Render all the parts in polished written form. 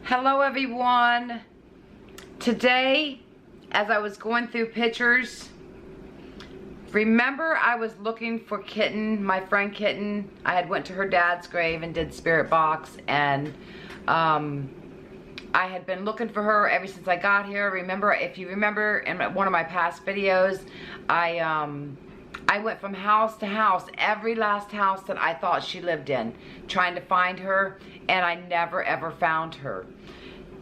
Hello everyone. Today, as I was going through pictures, remember I was looking for Kitten, my friend Kitten. I had went to her dad's grave and did Spirit Box, and I had been looking for her ever since I got here. Remember, if you remember in one of my past videos, I went from house to house, every last house that I thought she lived in, trying to find her, and I never ever found her.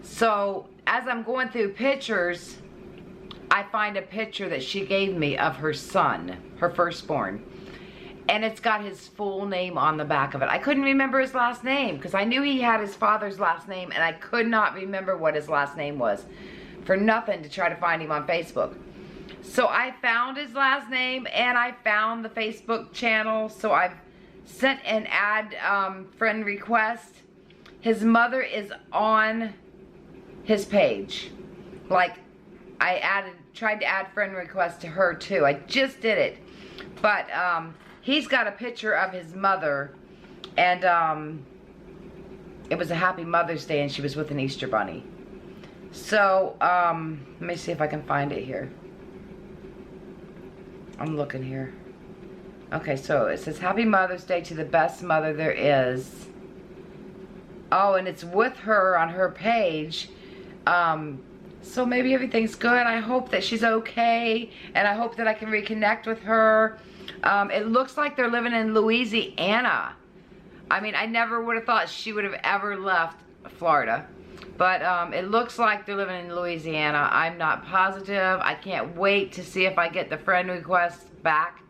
So as I'm going through pictures, I find a picture that she gave me of her son, her firstborn, and it's got his full name on the back of it. I couldn't remember his last name because I knew he had his father's last name, and I could not remember what his last name was for nothing to try to find him on Facebook. So I found his last name, and I found the Facebook channel, so I've sent an add friend request. His mother is on his page. Like, I tried to add friend request to her too. I just did it. But he's got a picture of his mother, and it was a happy Mother's Day, and she was with an Easter bunny. So let me see if I can find it here. I'm looking here. Okay, so it says, Happy Mother's Day to the best mother there is. Oh, and it's with her on her page. So maybe everything's good. I hope that she's okay, and I hope that I can reconnect with her. It looks like they're living in Louisiana. I mean, I never would have thought she would have ever left Florida. But it looks like they're living in Louisiana. I'm not positive. I can't wait to see if I get the friend request back,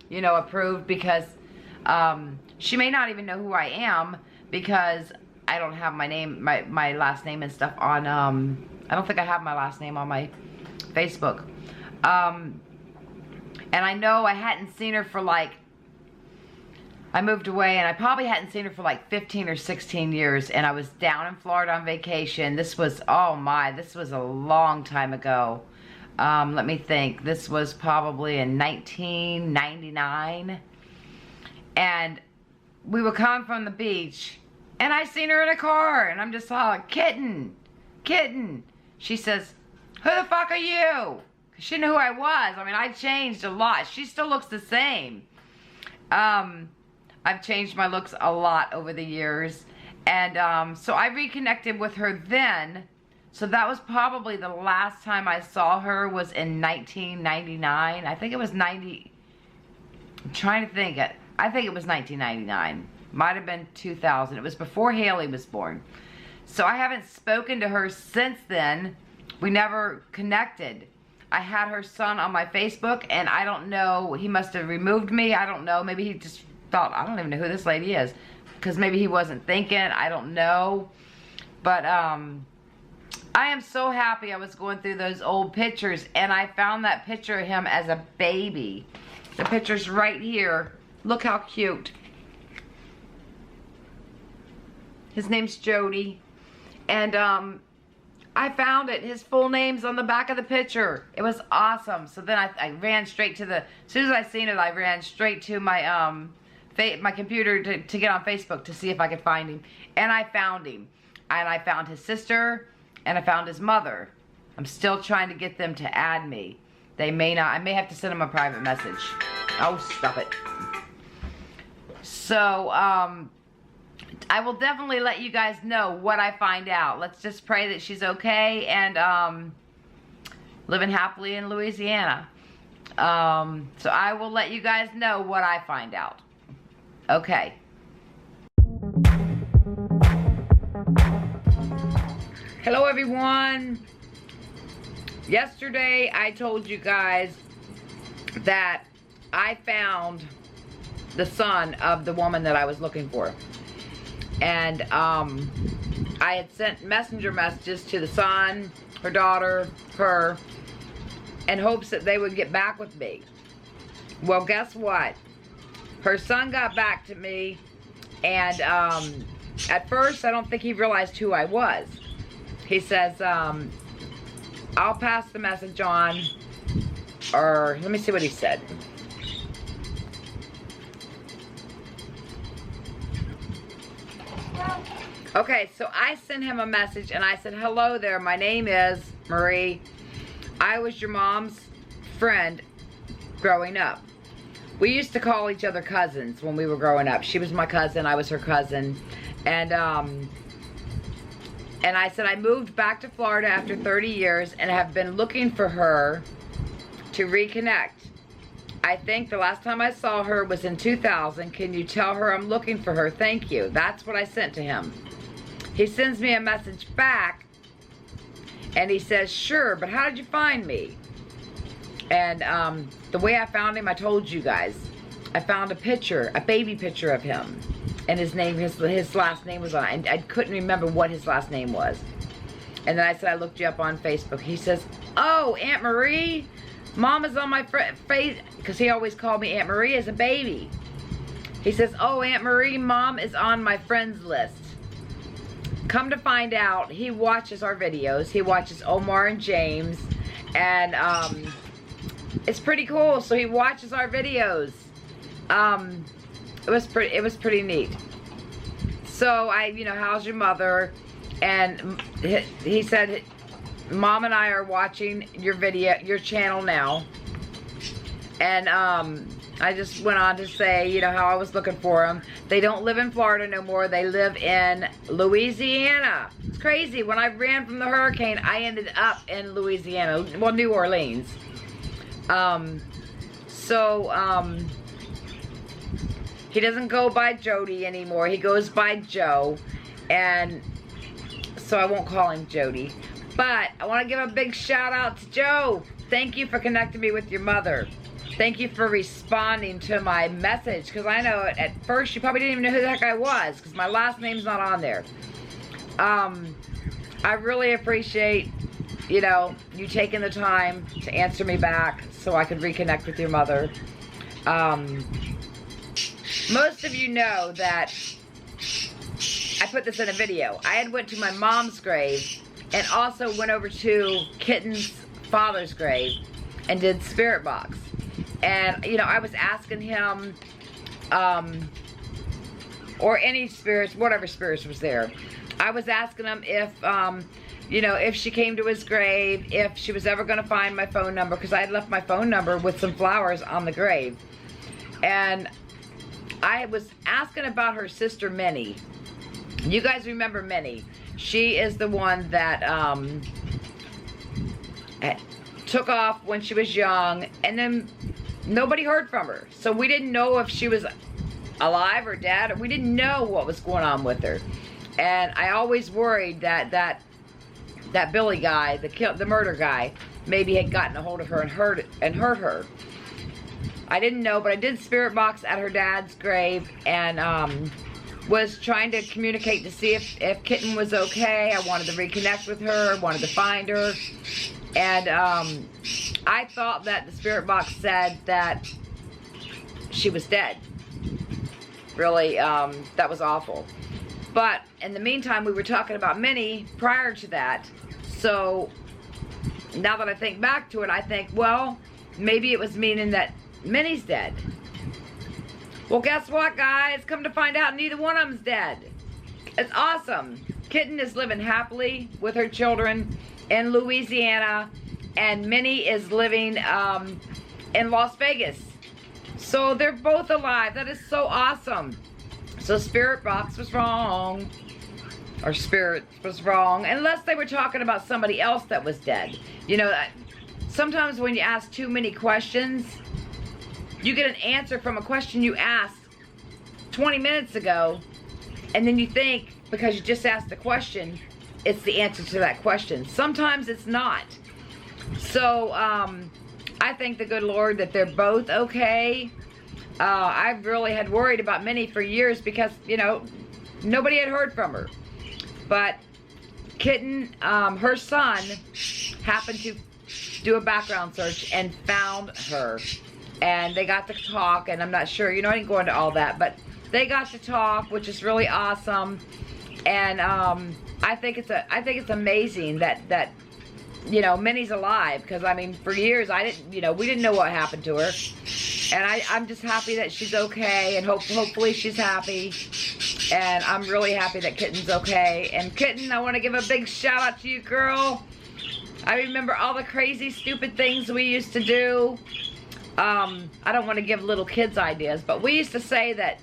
you know, approved, because she may not even know who I am, because I don't have my name, my last name and stuff on, I don't think I have my last name on my Facebook. And I know I hadn't seen her for like, I moved away, and I probably hadn't seen her for like 15 or 16 years, and I was down in Florida on vacation. This was, oh my, this was a long time ago. Let me think. This was probably in 1999. And we were coming from the beach, and I seen her in a car, and I'm just all, Kitten, Kitten. She says, who the fuck are you? She knew who I was. I mean, I changed a lot. She still looks the same. I've changed my looks a lot over the years. And so I reconnected with her then. So that was probably the last time I saw her was in 1999. I think it was 90. I'm trying to think. I think it was 1999. Might have been 2000. It was before Hailie was born. So I haven't spoken to her since then. We never connected. I had her son on my Facebook, and I don't know. He must have removed me. I don't know. Maybe he just thought, I don't even know who this lady is, because maybe he wasn't thinking. I don't know. But I am so happy I was going through those old pictures, and I found that picture of him as a baby. The picture's right here. Look how cute. His name's Jody, and I found it. His full name's on the back of the picture. It was awesome. So then I ran straight to the, as soon as I seen it, I ran straight to my my computer to get on Facebook to see if I could find him. And I found him. And I found his sister, and I found his mother. I'm still trying to get them to add me. They may not. I may have to send them a private message. Oh, stop it. So, I will definitely let you guys know what I find out. Let's just pray that she's okay and living happily in Louisiana. So I will let you guys know what I find out. Okay. Hello everyone. Yesterday I told you guys that I found the son of the woman that I was looking for. And I had sent messenger messages to the son, her daughter, her, in hopes that they would get back with me. Well, guess what? Her son got back to me, and at first I don't think he realized who I was. He says, I'll pass the message on, or let me see what he said. Okay, so I sent him a message and I said, hello there, my name is Marie. I was your mom's friend growing up. We used to call each other cousins when we were growing up. She was my cousin, I was her cousin. And I said I moved back to Florida after 30 years and have been looking for her to reconnect. I think the last time I saw her was in 2000. Can you tell her I'm looking for her? Thank you. That's what I sent to him. He sends me a message back and he says, sure, but how did you find me? And the way I found him, I told you guys. I found a picture, a baby picture of him. And his name, his last name was on it. I couldn't remember what his last name was. And then I said, I looked you up on Facebook. He says, oh, Aunt Marie, Mom is on my face, because he always called me Aunt Marie as a baby. He says, oh, Aunt Marie, Mom is on my friends list. Come to find out, he watches our videos. He watches Omar and James. And it's pretty cool. So he watches our videos. It was pretty neat. So how's your mother? And he said, Mom and I are watching your channel now. And I just went on to say, how I was looking for them. They don't live in Florida no more. They live in Louisiana. It's crazy. When I ran from the hurricane, I ended up in Louisiana. Well, New Orleans. He doesn't go by Jody anymore. He goes by Joe. And so I won't call him Jody. But I want to give a big shout out to Joe. Thank you for connecting me with your mother. Thank you for responding to my message. Because I know at first you probably didn't even know who the heck I was. Because my last name's not on there. I really appreciate, you taking the time to answer me back. So I could reconnect with your mother. Most of you know that I put this in a video. I had went to my mom's grave and also went over to Kitten's father's grave and did Spirit Box. And, I was asking him, or any spirits, whatever spirits was there. I was asking him if, if she came to his grave, if she was ever going to find my phone number, because I had left my phone number with some flowers on the grave. And I was asking about her sister Minnie. You guys remember Minnie. She is the one that took off when she was young, and then nobody heard from her. So we didn't know if she was alive or dead. We didn't know what was going on with her. And I always worried that Billy guy, the murder guy, maybe had gotten a hold of her and hurt her. I didn't know, but I did Spirit Box at her dad's grave and was trying to communicate to see if Kitten was okay. I wanted to reconnect with her, wanted to find her. And I thought that the Spirit Box said that she was dead. Really, that was awful. But in the meantime, we were talking about Minnie prior to that. So now that I think back to it, I think, well, maybe it was meaning that Minnie's dead. Well, guess what, guys? Come to find out, neither one of them's dead. It's awesome. Kitten is living happily with her children in Louisiana, and Minnie is living in Las Vegas. So they're both alive. That is so awesome. So Spirit Box was wrong. Or Spirit was wrong. Unless they were talking about somebody else that was dead. Sometimes when you ask too many questions, you get an answer from a question you asked 20 minutes ago, and then you think, because you just asked the question, it's the answer to that question. Sometimes it's not. So, I thank the good Lord that they're both okay. I really had worried about Minnie for years because, nobody had heard from her. But Kitten, her son, happened to do a background search and found her. And they got to talk, and I'm not sure, I didn't go into all that, but they got to talk, which is really awesome. And I think it's amazing that Minnie's alive, because I mean, for years we didn't know what happened to her, and I'm just happy that she's okay, and hopefully she's happy. And I'm really happy that Kitten's okay. And Kitten, I want to give a big shout out to you, girl. I remember all the crazy, stupid things we used to do. I don't want to give little kids ideas, but we used to say that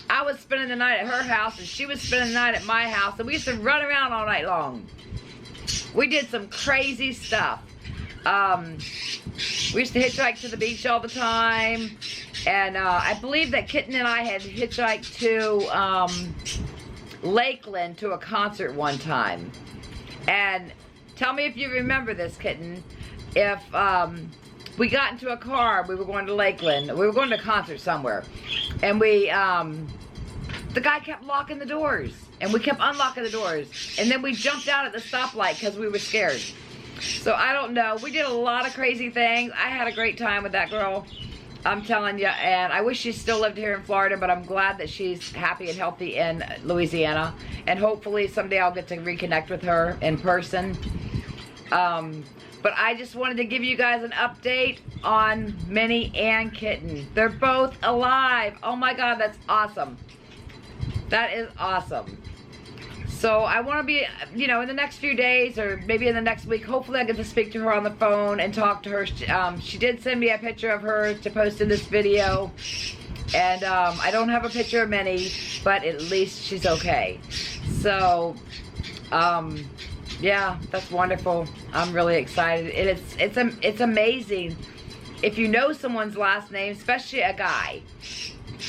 I was spending the night at her house and she was spending the night at my house, and we used to run around all night long. We did some crazy stuff. We used to hitchhike to the beach all the time, and I believe that Kitten and I had hitchhiked to Lakeland to a concert one time. And tell me if you remember this, Kitten. If we got into a car, we were going to Lakeland. We were going to a concert somewhere, and we the guy kept locking the doors, and we kept unlocking the doors, and then we jumped out at the stoplight because we were scared. So I don't know. We did a lot of crazy things. I had a great time with that girl, I'm telling you, and I wish she still lived here in Florida, but I'm glad that she's happy and healthy in Louisiana, and hopefully someday I'll get to reconnect with her in person. But I just wanted to give you guys an update on Minnie and Kitten. They're both alive. Oh my God, that's awesome. That is awesome. So I want to be, you know, in the next few days or maybe in the next week, hopefully I get to speak to her on the phone and talk to her. She did send me a picture of her to post in this video. And I don't have a picture of Minnie, but at least she's okay. So, yeah, that's wonderful. I'm really excited. It's amazing. If you know someone's last name, especially a guy,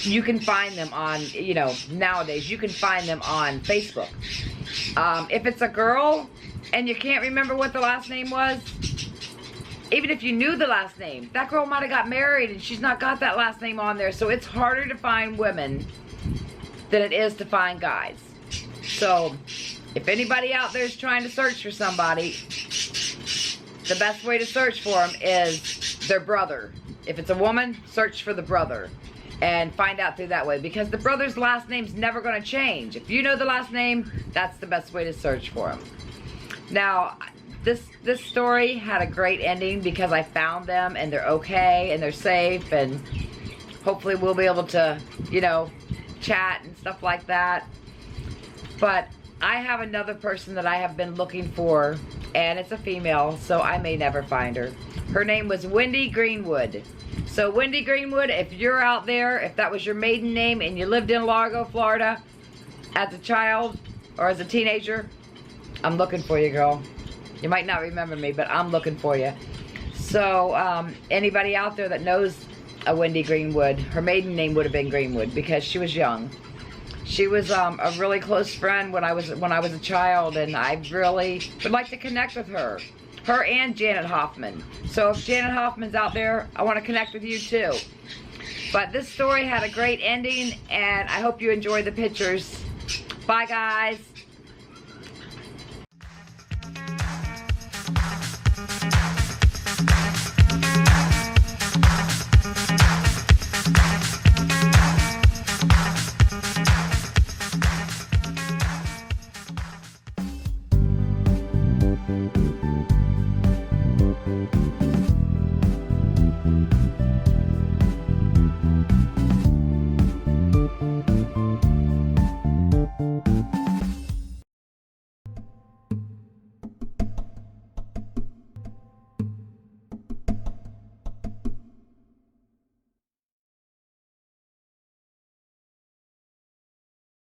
you can find them on, you know, nowadays, you can find them on Facebook. If it's a girl and you can't remember what the last name was, even if you knew the last name, that girl might have got married and she's not got that last name on there. So it's harder to find women than it is to find guys. So if anybody out there is trying to search for somebody, the best way to search for them is their brother. If it's a woman, search for the brother and find out through that way, because the brother's last name's never going to change. If you know the last name, that's the best way to search for them. Now, this story had a great ending because I found them and they're okay and they're safe, and hopefully we'll be able to, you know, chat and stuff like that. But I have another person that I have been looking for, and it's a female, so I may never find her. Her name was Wendy Greenwood. So Wendy Greenwood, if you're out there, if that was your maiden name and you lived in Largo, Florida as a child or as a teenager, I'm looking for you, girl. You might not remember me, but I'm looking for you. So anybody out there that knows a Wendy Greenwood, her maiden name would have been Greenwood because she was young. She was a really close friend when I was a child, and I really would like to connect with her. Her and Janet Hoffman. So if Janet Hoffman's out there, I want to connect with you too. But this story had a great ending, and I hope you enjoyed the pictures. Bye, guys.